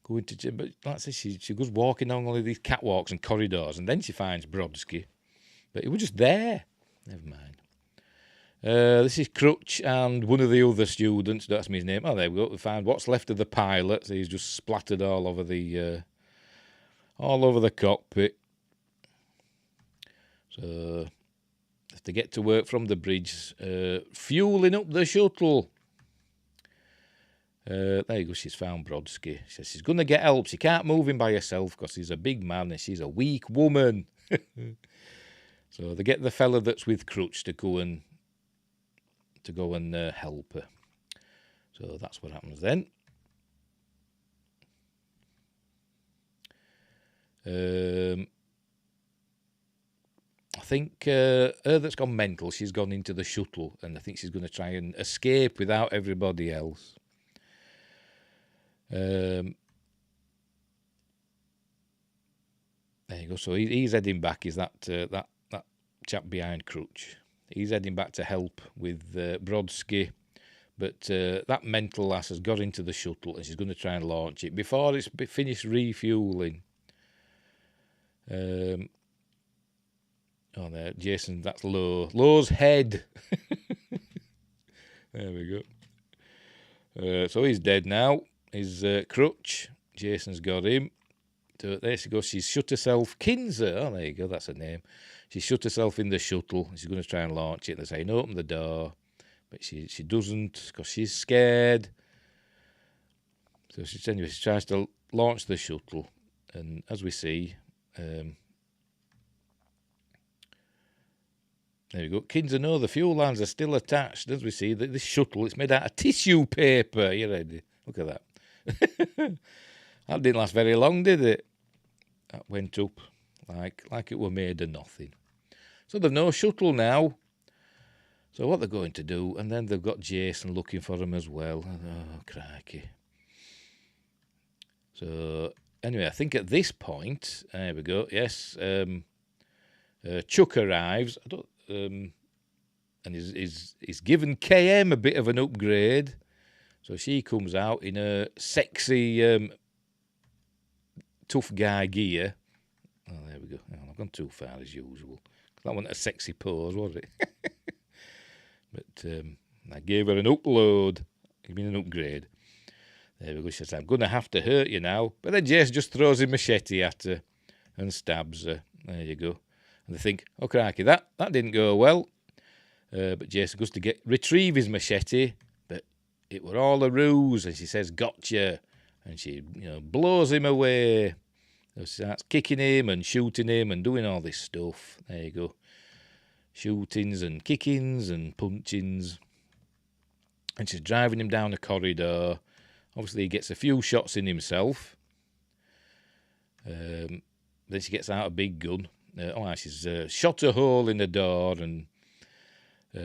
going to... But like I say, she goes walking along all of these catwalks and corridors, and then she finds Brodsky. But he was just there. Never mind. This is Crutch and one of the other students. Don't ask me his name. Oh, there we go. We find what's left of the pilot. So he's just splattered all over the cockpit. So have to get to work from the bridge, fueling up the shuttle. There you go. She's found Brodsky. She says she's going to get help. She can't move him by herself because he's a big man and she's a weak woman. So they get the fella that's with Crutch to go and help her. So that's what happens then. I think her that's gone mental, she's gone into the shuttle, and I think she's going to try and escape without everybody else. There you go. So he's heading back. Is that chap behind Crutch? He's heading back to help with Brodsky. But that mental lass has got into the shuttle and she's going to try and launch it before it's finished refueling. Oh, there, Jason, that's Low. Low's head. There we go. So he's dead now. He's Crutch. Jason's got him. So there she goes. She's shut herself. Kinzer. Oh, there you go. That's her name. She shut herself in the shuttle. She's going to try and launch it. They're saying, open the door. But she doesn't because she's scared. So she tries to launch the shuttle. And as we see, there we go. Kinzer, no, the fuel lines are still attached. As we see, this shuttle, it's made out of tissue paper. You ready? Look at that. That didn't last very long, did it? That went up like it were made of nothing. So they've no shuttle now. So what they're going to do, and then they've got Jason looking for them as well. Oh, crikey. So, anyway, I think at this point, there we go, yes, Chuck arrives, and he's given KM a bit of an upgrade. So she comes out in a sexy, tough guy gear. Oh, there we go. Oh, I've gone too far as usual. That wasn't a sexy pose, was it? But I gave her an upload. I mean an upgrade. There we go. She says, I'm going to have to hurt you now. But then Jason just throws a machete at her and stabs her. There you go. And they think, oh, crikey, that didn't go well. But Jason goes to retrieve his machete. But it were all a ruse. And she says, gotcha. And she blows him away. So she starts kicking him and shooting him and doing all this stuff. There you go. Shootings and kickings and punchings. And she's driving him down a corridor. Obviously, he gets a few shots in himself. Then she gets out a big gun. She's shot a hole in the door. And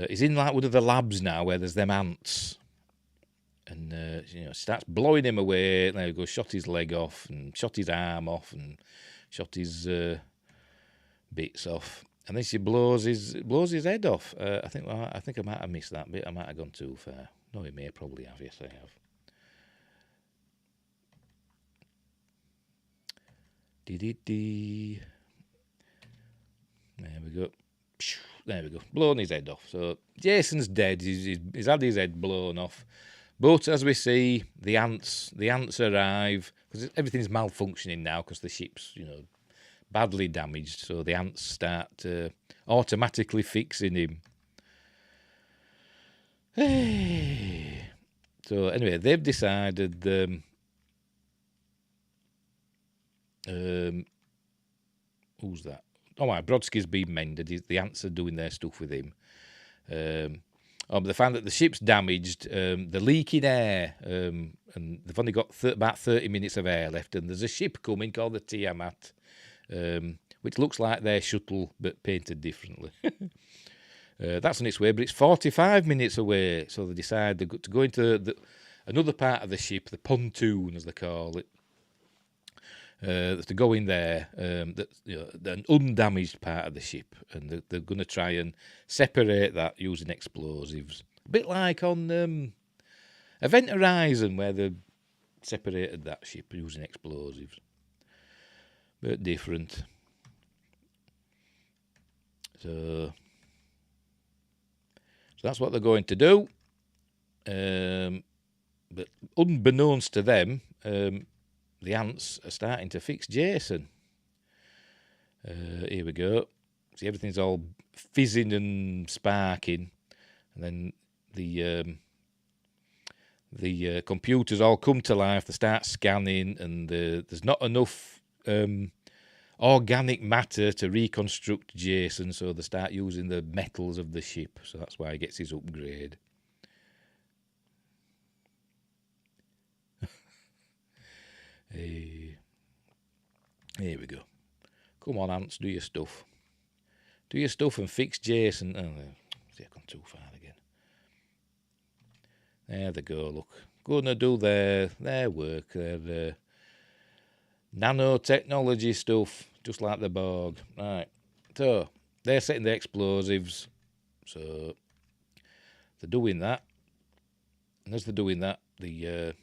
he's in like one of the labs now where there's them ants. And starts blowing him away. There he goes, shot his leg off and shot his arm off and shot his bits off. And then she blows his head off. I think I might have missed that bit. I might have gone too far. No, he may probably have. Yes, I have. Dee. There we go. There we go. Blown his head off. So Jason's dead. He's had his head blown off. But as we see, the ants arrive because everything's malfunctioning now because the ship's badly damaged. So the ants start automatically fixing him. So anyway, they've decided. Who's that? Oh, right, Brodsky's been mended. The ants are doing their stuff with him. But they found that the ship's damaged. They're leaking air, and they've only got about 30 minutes of air left. And there's a ship coming called the Tiamat, which looks like their shuttle but painted differently. That's on its way, but it's 45 minutes away. So they decide to go into another part of the ship, the pontoon, as they call it. To go in there, an undamaged part of the ship, and they're going to try and separate that using explosives. A bit like on Event Horizon, where they separated that ship using explosives. But different. So that's what they're going to do. But unbeknownst to them, the ants are starting to fix Jason. Here we go. See, everything's all fizzing and sparking. And then the computers all come to life. They start scanning, and there's not enough organic matter to reconstruct Jason, so they start using the metals of the ship. So that's why he gets his upgrade. Here we go. Come on, ants, do your stuff. Do your stuff and fix Jason. Oh, see, I've gone too far again. There they go, look. Gonna do their work, their nanotechnology stuff, just like the Borg. Right. So, they're setting the explosives. So, they're doing that. And as they're doing that, the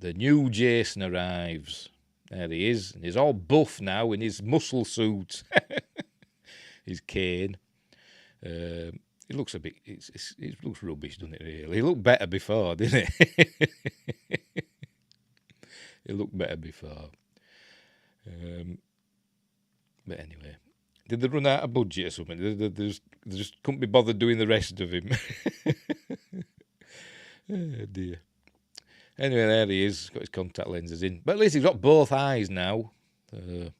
new Jason arrives. There he is. And he's all buff now in his muscle suit. His cane. It looks a bit. It looks rubbish, doesn't it? Really, it looked better before, didn't it? It looked better before. But anyway, did they run out of budget or something? They just couldn't be bothered doing the rest of him. Oh dear. Anyway, there he is. Got his contact lenses in, but at least he's got both eyes now, and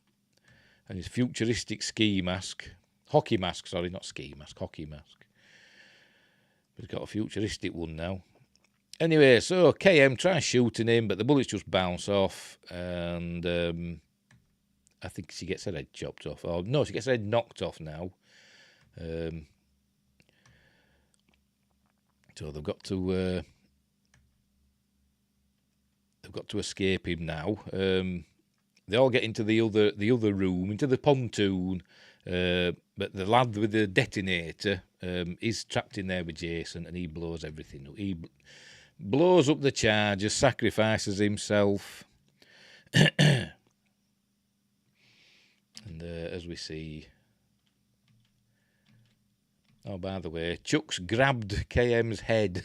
his futuristic ski mask. Hockey mask, sorry, not ski mask, hockey mask. But he's got a futuristic one now. Anyway, so KM tries shooting him, but the bullets just bounce off, and I think she gets her head chopped off. Oh no, she gets her head knocked off now. So they've got to escape him now. They all get into the other room, into the pontoon. But the lad with the detonator is trapped in there with Jason, and he blows everything up. He blows up the charger, sacrifices himself. And as we see... Oh, by the way, Chuck's grabbed KM's head.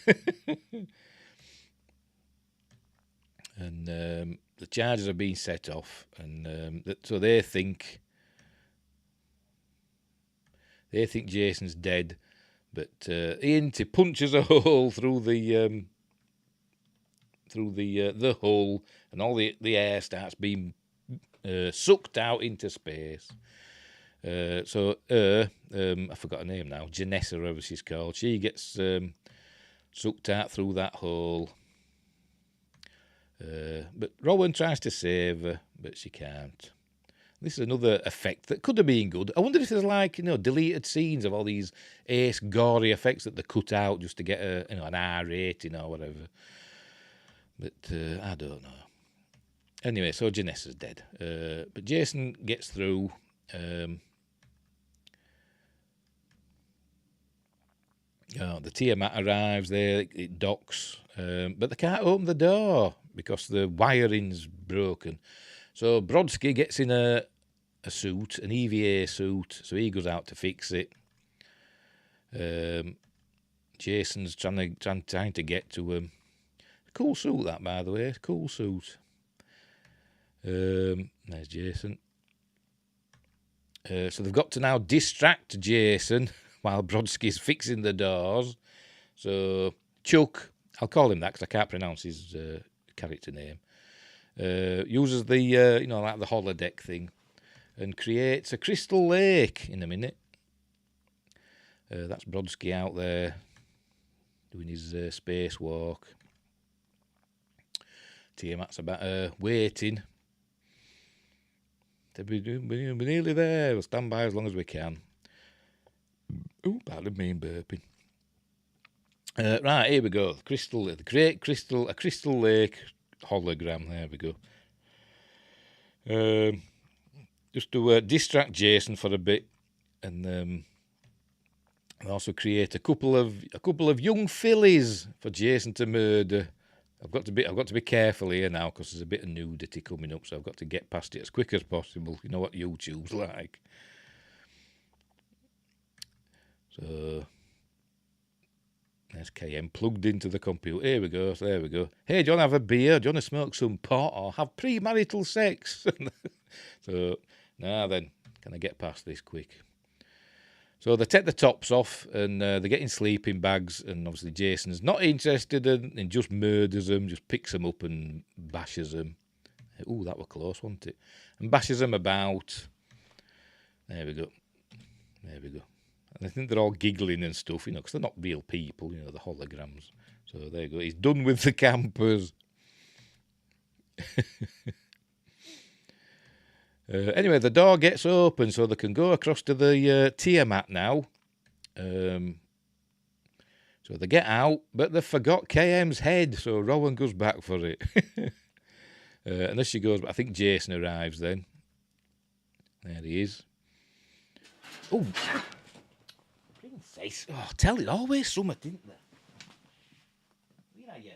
And the charges are being set off. And so they think Jason's dead. But he punches a hole through the hull, and all the air starts being sucked out into space. So I forgot her name now, Janessa, whatever she's called. She gets sucked out through that hole. But Rowan tries to save her, but she can't. This is another effect that could have been good. I wonder if there's deleted scenes of all these ace gory effects that they cut out just to get an R rating or whatever. But I don't know. Anyway, so Janessa's dead. But Jason gets through. The Tiamat arrives there, it docks, but they can't open the door because the wiring's broken. So Brodsky gets in a suit, an EVA suit, so he goes out to fix it. Jason's trying to get to him. Cool suit, that, by the way. Cool suit. There's Jason. So they've got to now distract Jason while Brodsky's fixing the doors. So Chuck, I'll call him that because I can't pronounce his character name, uses the, like the holodeck thing and creates a crystal lake in a minute. That's Brodsky out there doing his spacewalk. Tiamat's about waiting. We're nearly there. We'll stand by as long as we can. Oh, pardon me, burping. Right, here we go. The great crystal, a crystal lake hologram. There we go. Just to distract Jason for a bit, and also create a couple of young fillies for Jason to murder. I've got to be careful here now because there's a bit of nudity coming up, so I've got to get past it as quick as possible. You know what YouTube's like. So there's KM plugged into the computer. Here we go. So there we go. Hey, do you want to have a beer? Do you want to smoke some pot or have premarital sex? So now then, can I get past this quick? So they take the tops off and they're getting sleeping bags, and obviously Jason's not interested and just murders them, just picks them up and bashes them. Ooh, that were close, wasn't it? And bashes them about. There we go. And I think they're all giggling and stuff, because they're not real people, the holograms. So there you go. He's done with the campers. Anyway, the door gets open so they can go across to the Tiamat now. So So they get out, but they forgot KM's head, so Rowan goes back for it. And as she goes, I think Jason arrives then. There he is. Oh, princess. Oh, tell it always something, didn't they? Where are you?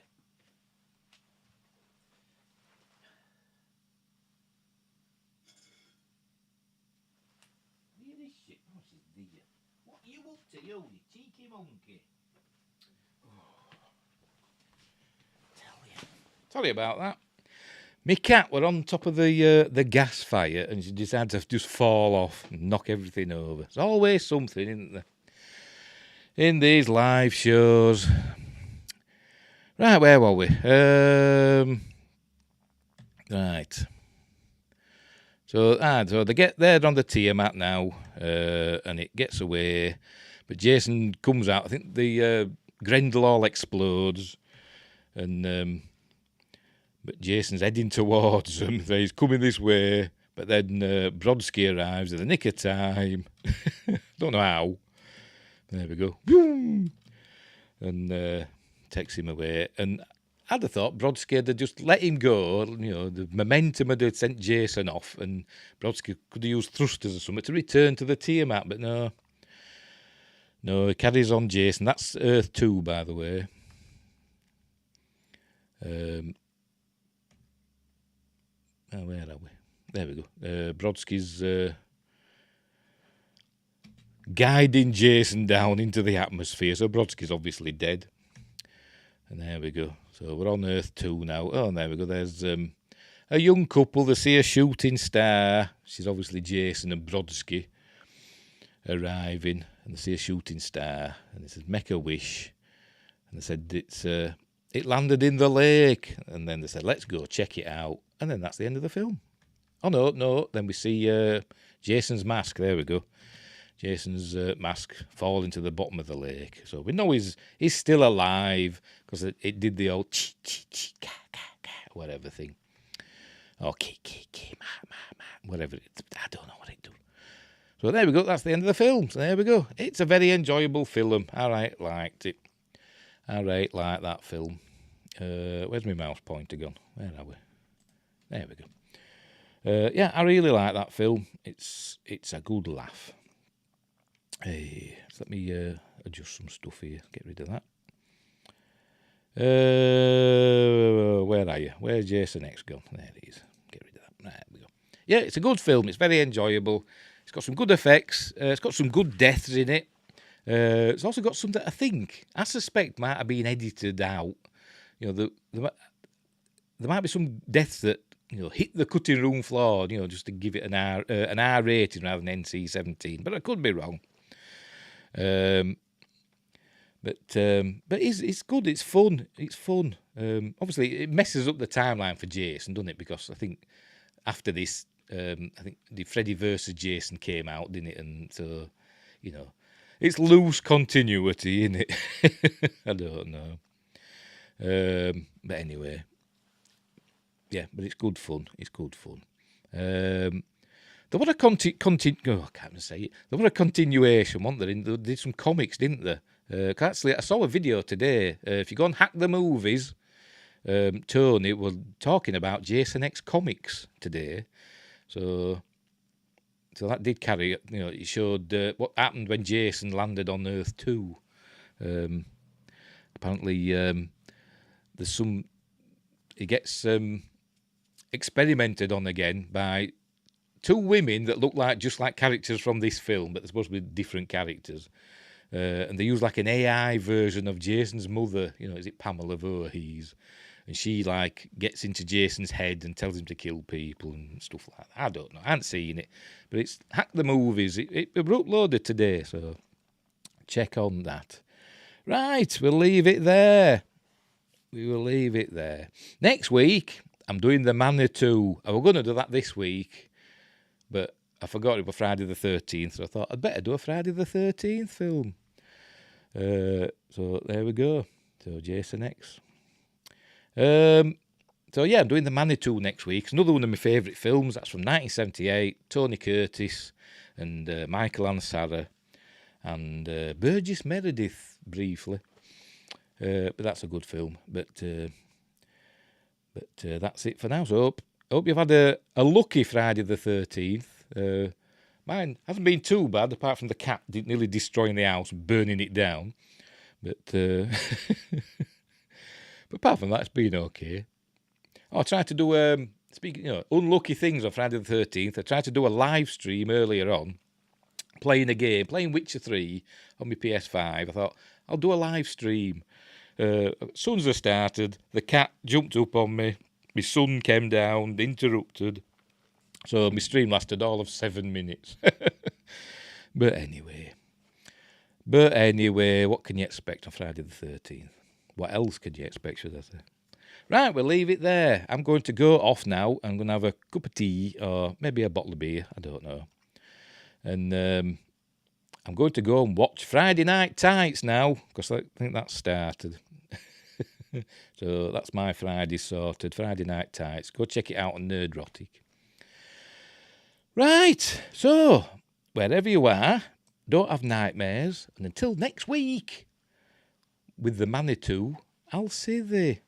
Where is she? Oh, she's there. What are you up to, you cheeky monkey? Oh. Tell you about that. My cat were on top of the gas fire and she decided to just fall off and knock everything over. There's always something, isn't there? In these live shows. Right, where were we? Right. So they get there on the Tiamat now, and it gets away. But Jason comes out. I think the Grendel all explodes, and but Jason's heading towards them. He's coming this way, but then Brodsky arrives at the nick of time. Don't know how. There we go. Boom! And takes him away. And I'd have thought Brodsky had just let him go. You know, the momentum had sent Jason off, and Brodsky could have used thrusters or something to return to the Tiamat, but no. No, he carries on Jason. That's Earth 2, by the way. Where are we? There we go. Brodsky's guiding Jason down into the atmosphere. So Brodsky's obviously dead. And there we go. So we're on Earth 2 now. Oh, and there we go. There's a young couple. They see a shooting star. She's obviously Jason and Brodsky arriving. And they see a shooting star. And it says, make a wish. And they said, it landed in the lake. And then they said, let's go check it out. And then that's the end of the film. Oh, no. Then we see Jason's mask. There we go. Jason's mask fall into the bottom of the lake. So we know he's still alive because it did the old whatever thing. Or whatever. I don't know what it do. So there we go. That's the end of the film. So there we go. It's a very enjoyable film. I liked it. I like that film. Where's my mouse pointer gone? Where are we? There we go. Yeah, I really like that film. It's a good laugh. Hey, let me adjust some stuff here. Get rid of that. Where are you? Where's Jason X gone? There he is. Get rid of that. There we go. Yeah, it's a good film. It's very enjoyable. It's got some good effects. It's got some good deaths in it. It's also got some that I suspect might have been edited out. You know, there might be some deaths that hit the cutting room floor. Just to give it an R rating rather than NC-17. But I could be wrong. But it's good. It's fun. Obviously, it messes up the timeline for Jason, doesn't it? Because I think after this, I think the Freddy versus Jason came out, didn't it? And so, it's loose continuity, isn't it? I don't know. But anyway, yeah. But it's good fun. There was a I can't even say it. There was a continuation, wasn't there? They did some comics, didn't they? Actually, I saw a video today. If you go on Hack the Movies, Tony was talking about Jason X comics today. So that did carry. It showed what happened when Jason landed on Earth 2. Apparently, there's some. He gets experimented on again by two women that look just like characters from this film, but they're supposed to be different characters. And they use like an AI version of Jason's mother. Is it Pamela Voorhees? And she gets into Jason's head and tells him to kill people and stuff like that. I don't know. I haven't seen it, but it's Hack the Movies. It uploaded today, so check on that. Right, we'll leave it there. We will leave it there. Next week, I'm doing the Manitou. I was going to do that this week, but I forgot it was Friday the 13th, so I thought I'd better do a Friday the 13th film. So there we go. So Jason X. So yeah, I'm doing the Manitou next week. It's another one of my favourite films. That's from 1978. Tony Curtis and Michael Ansara and Burgess Meredith briefly. But that's a good film. But that's it for now. So hope you've had a lucky Friday the 13th. Mine hasn't been too bad, apart from the cat nearly destroying the house, burning it down. But but apart from that, it's been okay. I tried to do speaking, unlucky things on Friday the 13th. I tried to do a live stream earlier on, playing a game, playing Witcher 3 on my PS5. I thought I'll do a live stream. As soon as I started, the cat jumped up on me. My son came down, interrupted. So my stream lasted all of 7 minutes. But anyway, what can you expect on Friday the 13th? What else could you expect, should I say? Right, we'll leave it there. I'm going to go off now. I'm going to have a cup of tea or maybe a bottle of beer. I don't know. And I'm going to go and watch Friday Night Tights now, because I think that's started. So that's my Friday sorted. Friday Night Tights. Go check it out on Nerdrotic. Right, so wherever you are, don't have nightmares. And until next week, with the Manitou, I'll see thee.